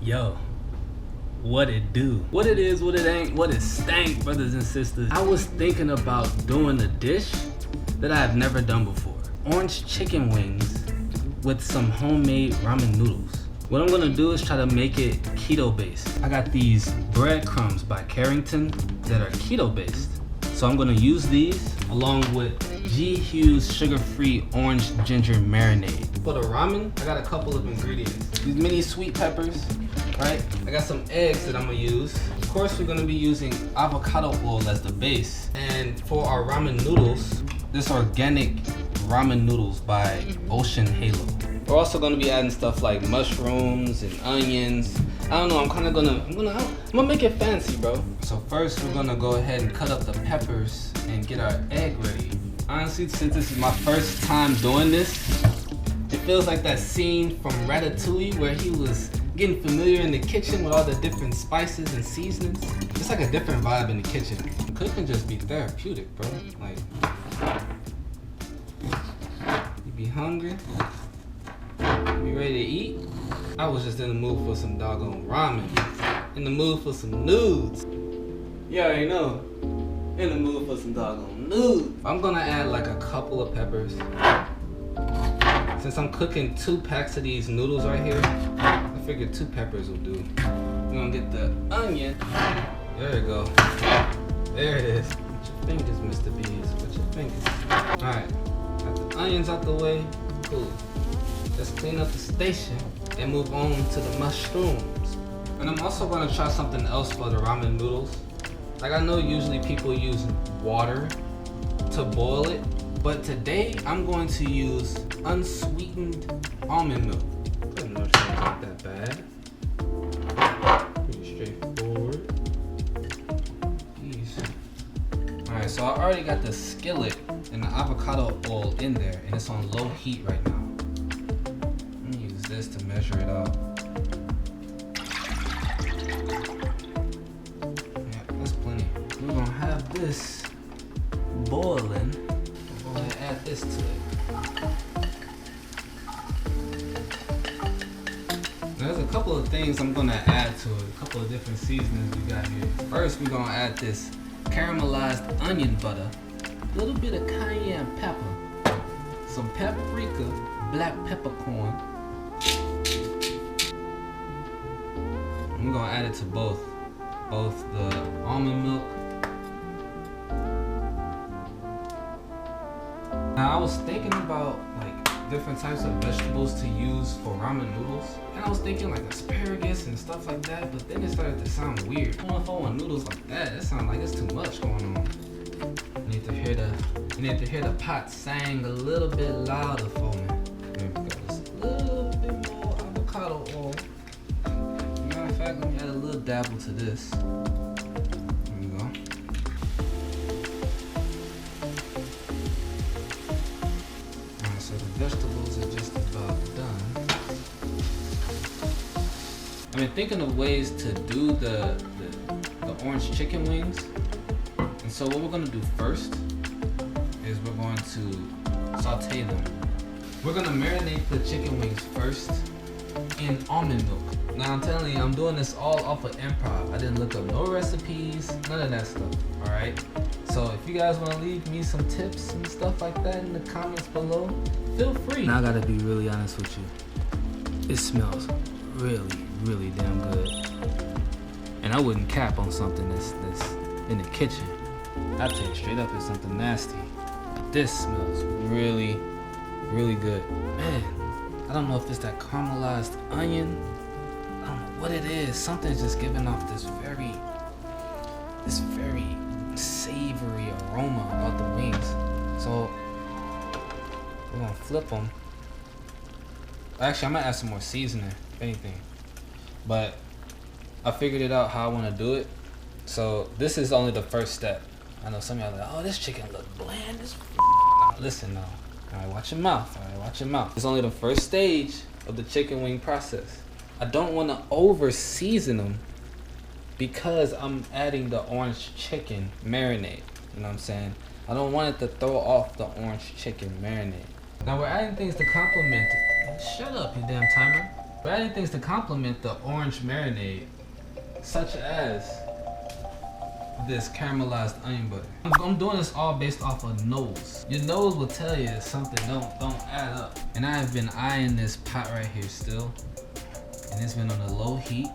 Yo, what it do? What it is, what it ain't, what it stank, brothers and sisters. I was thinking about doing a dish that I have never done before. Orange chicken wings with some homemade ramen noodles. What I'm gonna do is try to make it keto based. I got these breadcrumbs by Carrington that are keto based. So I'm gonna use these along with G. Hughes sugar-free orange ginger marinade. For the ramen, I got a couple of ingredients. These mini sweet peppers, right? I got some eggs that I'm gonna use. Of course, we're gonna be using avocado oil as the base. And for our ramen noodles, this organic ramen noodles by Ocean Halo. We're also gonna be adding stuff like mushrooms and onions. I don't know, I'm gonna make it fancy, bro. So first we're gonna go ahead and cut up the peppers and get our egg ready. Honestly, since this is my first time doing this, it feels like that scene from Ratatouille where he was getting familiar in the kitchen with all the different spices and seasonings. It's like a different vibe in the kitchen. Cooking just be therapeutic, bro. Like, you be hungry, you be ready to eat. I was just in the mood for some doggone ramen. In the mood for some nudes. You already know. In the mood for some doggone nudes. I'm gonna add like a couple of peppers. Since I'm cooking 2 packs of these noodles right here, I figured 2 peppers will do. We're gonna get the onion. There we go. There it is. With your fingers, Mr. Bees. With your fingers. Alright. Got the onions out the way. Cool. Let's clean up the station and move on to the mushrooms. And I'm also gonna try something else for the ramen noodles. Like, I know usually people use water to boil it, but today I'm going to use unsweetened almond milk. Doesn't know it's not that bad. Pretty straightforward. Easy. Alright, so I already got the skillet and the avocado oil in there, and it's on low heat right now. I'm gonna use this to measure it out. Yeah, that's plenty. We're gonna have this boiling. I'm gonna add this to it. There's a couple of things I'm gonna add to it, a couple of different seasonings we got here. First, we're gonna add this caramelized onion butter, a little bit of cayenne pepper, some paprika, black peppercorn. We're gonna add it to both the almond milk. Now, I was thinking about like different types of vegetables to use for ramen noodles, and I was thinking like asparagus and stuff like that, but then it started to sound weird. I don't know if I want noodles like that. It sounds like it's too much going on. You need to hear the pot sang a little bit louder for me. Maybe got just a little bit more avocado oil. Matter of fact, let me add a little dabble to this. There we go. So the vegetables are just about done. I've been thinking of ways to do the orange chicken wings. And so what we're gonna do first is we're going to saute them. We're gonna marinate the chicken wings first in almond milk. Now I'm telling you, I'm doing this all off of improv. I didn't look up no recipes, none of that stuff, all right? So if you guys wanna leave me some tips and stuff like that in the comments below, feel free. Now I gotta be really honest with you. It smells really, really damn good. And I wouldn't cap on something that's in the kitchen. I'll tell you straight up, it's something nasty. But this smells really, really good. Man, I don't know if it's that caramelized onion. I don't know what it is. Something's just giving off this very savory aroma about the wings. So we're gonna flip them. Actually, I'm gonna add some more seasoning, if anything. But I figured it out how I wanna do it. So this is only the first step. I know some of y'all are like, oh, this chicken look bland as f. Listen now. Alright, watch your mouth. Alright, watch your mouth. It's only the first stage of the chicken wing process. I don't want to over season them because I'm adding the orange chicken marinade. You know what I'm saying? I don't want it to throw off the orange chicken marinade. Now we're adding things to complement it. Shut up, you damn timer. We're adding things to complement the orange marinade, such as this caramelized onion butter. I'm doing this all based off of nose. Your nose will tell you if something don't add up. And I have been eyeing this pot right here still, and it's been on a low heat.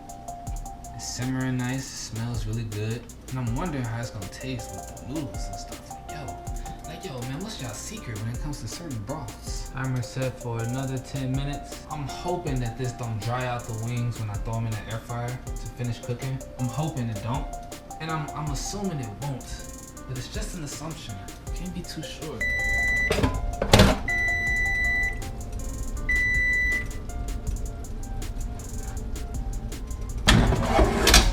It's simmering nice, it smells really good, and I'm wondering how it's gonna taste with the noodles and stuff. Yo, man, what's y'all secret when it comes to certain broths? Timer set for another 10 minutes. I'm hoping that this don't dry out the wings when I throw them in the air fryer to finish cooking. I'm hoping it don't, and I'm assuming it won't, but it's just an assumption. Can't be too sure.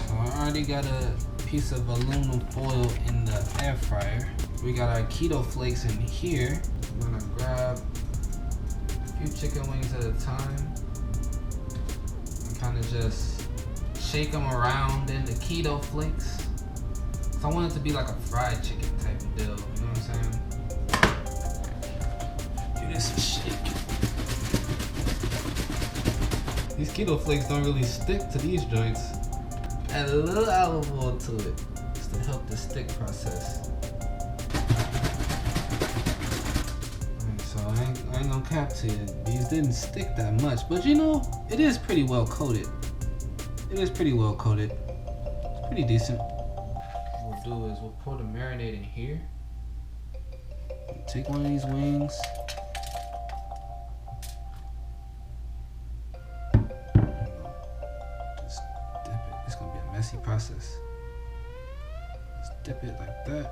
So I already got a piece of aluminum foil in the air fryer. We got our keto flakes in here. I'm gonna grab a few chicken wings at a time and kind of just shake them around in the keto flakes. So I want it to be like a fried chicken type of deal, you know what I'm saying? Give this a shake. These keto flakes don't really stick to these joints. Add a little olive oil to it just to help the stick process. I ain't gonna cap to you, these didn't stick that much, but you know, it is pretty well coated. It is pretty well coated. It's pretty decent. What we'll do is we'll pour the marinade in here. Take one of these wings. Just dip it. It's gonna be a messy process. Just dip it like that.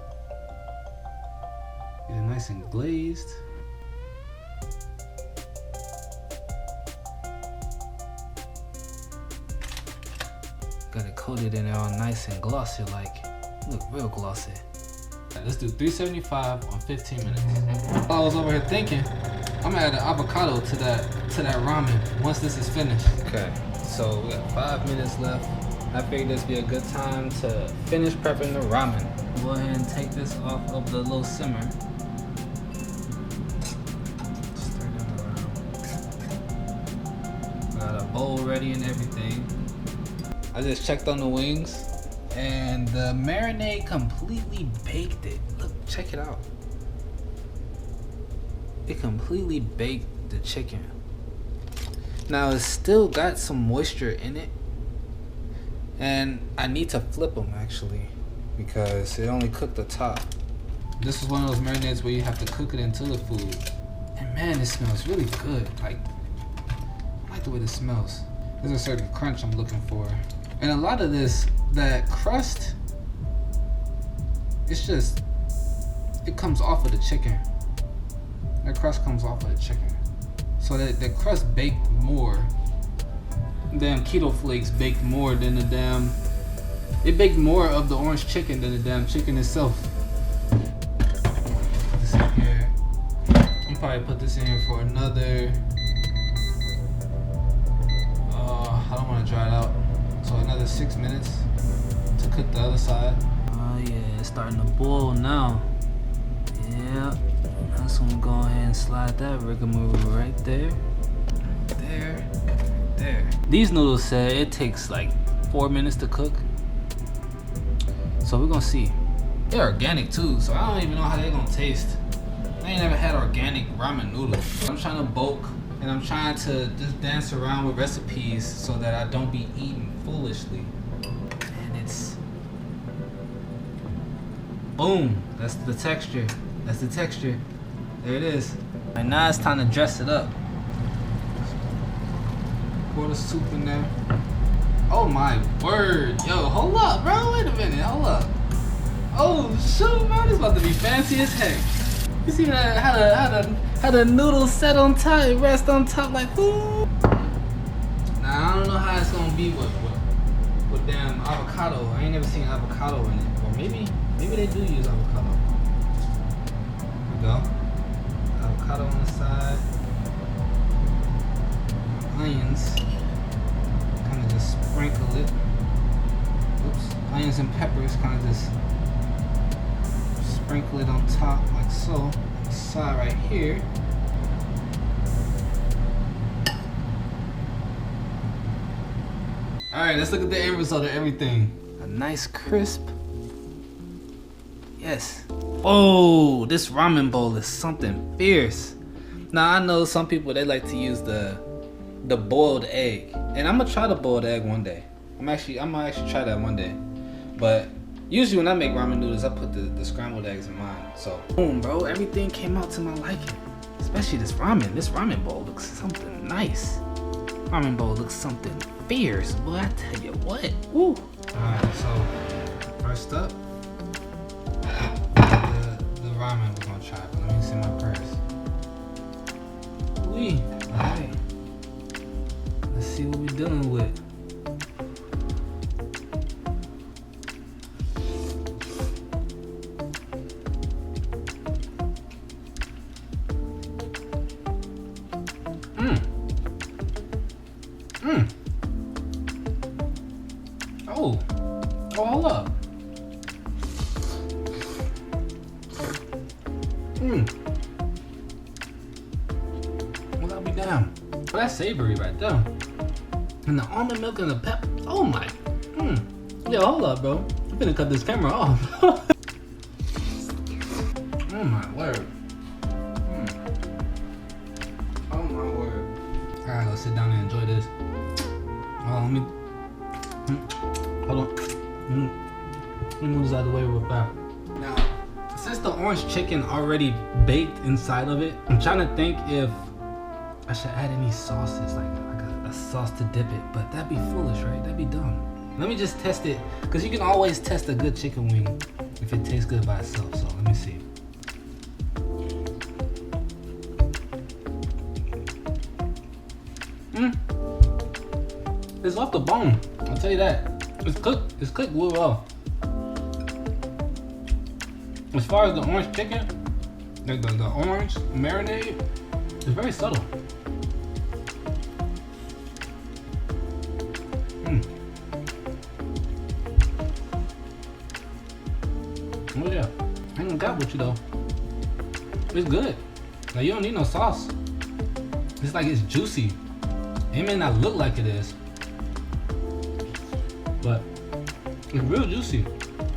Get it nice and glazed. Got it coated in there all nice and glossy, like, look real glossy. Right, let's do 375 on 15 minutes. While I was over here thinking, I'm gonna add an avocado to that ramen once this is finished. Okay, so we got 5 minutes left. I figured this would be a good time to finish prepping the ramen. Go ahead and take this off of the low simmer. Stir them around. Got a bowl ready and everything. I just checked on the wings, and the marinade completely baked it. Look, check it out. It completely baked the chicken. Now it's still got some moisture in it, and I need to flip them actually, because it only cooked the top. This is one of those marinades where you have to cook it into the food. And man, it smells really good. Like, I like the way this smells. There's a certain crunch I'm looking for. And a lot of this, that crust, it's just, it comes off of the chicken. That crust comes off of the chicken. So that the crust baked more. Damn keto flakes baked more than the damn, it baked more of the orange chicken than the damn chicken itself. Put this in here. I'm probably put this in here for another, I don't want to dry it out. So another 6 minutes to cook the other side. Oh yeah, it's starting to boil now. Yeah, that's when we go ahead and slide that rigmarole right there. There, there. These noodles said it takes like 4 minutes to cook. So we're gonna see. They're organic too, so I don't even know how they're gonna taste. I ain't never had organic ramen noodles. I'm trying to bulk, and I'm trying to just dance around with recipes so that I don't be eating foolishly. And it's boom. That's the texture. That's the texture. There it is. And now it's time to dress it up. Pour the soup in there. Oh my word. Yo, hold up, bro. Wait a minute. Hold up. Oh shoot, man. This about to be fancy as heck. You see that, how the noodles set on top, it rest on top like ooh. Now I don't know how it's gonna be with damn avocado. I ain't never seen avocado in it. Or maybe they do use avocado. There we go. Avocado on the side. Onions. Kind of just sprinkle it. Oops. Onions and peppers, kind of just sprinkle it on top like so. On the side right here. Alright, let's look at the end result of everything. A nice crisp. Yes. Oh, this ramen bowl is something fierce. Now I know some people, they like to use the boiled egg. And I'm gonna try the boiled egg one day. I'm gonna actually try that one day. But usually when I make ramen noodles, I put the scrambled eggs in mine. So boom, bro, everything came out to my liking. Especially this ramen. This ramen bowl looks something nice. Ramen bowl looks something fierce. Boy, I tell you what. Woo. Alright, so first up, the ramen we're gonna try. But let me see my purse. Wee. Alright. Let's see what we're dealing with. Oh, hold up. Well, that'll be damn. Well, that's savory right there. And the almond milk and the pep. Oh my. Yo, hold up, bro. I'm gonna cut this camera off. Oh my word. Oh my word. Alright, let's sit down and enjoy this. Let me. Hold on. Let me move this out of the way real fast. Now, since the orange chicken already baked inside of it, I'm trying to think if I should add any sauces, like a sauce to dip it. But that'd be foolish, right? That'd be dumb. Let me just test it, because you can always test a good chicken wing if it tastes good by itself. So let me see. It's off the bone. I'll tell you that. It's cooked real well. As far as the orange chicken, like the orange marinade, it's very subtle. Oh yeah, I ain't gonna got with you though. It's good. Like, you don't need no sauce. It's like it's juicy. It may not look like it is, but it's real juicy.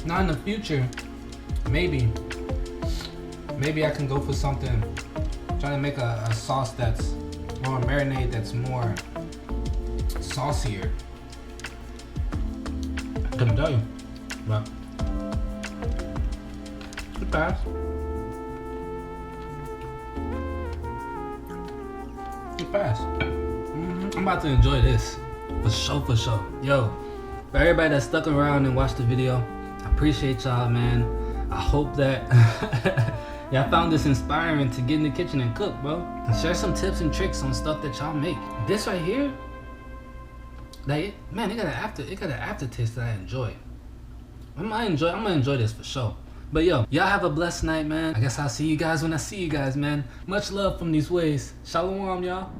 Now in the future, maybe I can go for something, try to make a sauce that's, or a marinade that's more saucier. I couldn't tell you, but it passed. It passed. I'm about to enjoy this, for sure. Yo, for everybody that stuck around and watched the video, I appreciate y'all, man. I hope that y'all found this inspiring to get in the kitchen and cook, bro. And share some tips and tricks on stuff that y'all make. This right here, like, man, it got an aftertaste that I enjoy. I'm gonna enjoy this for sure. But yo, y'all have a blessed night, man. I guess I'll see you guys when I see you guys, man. Much love from these ways. Shalom, y'all.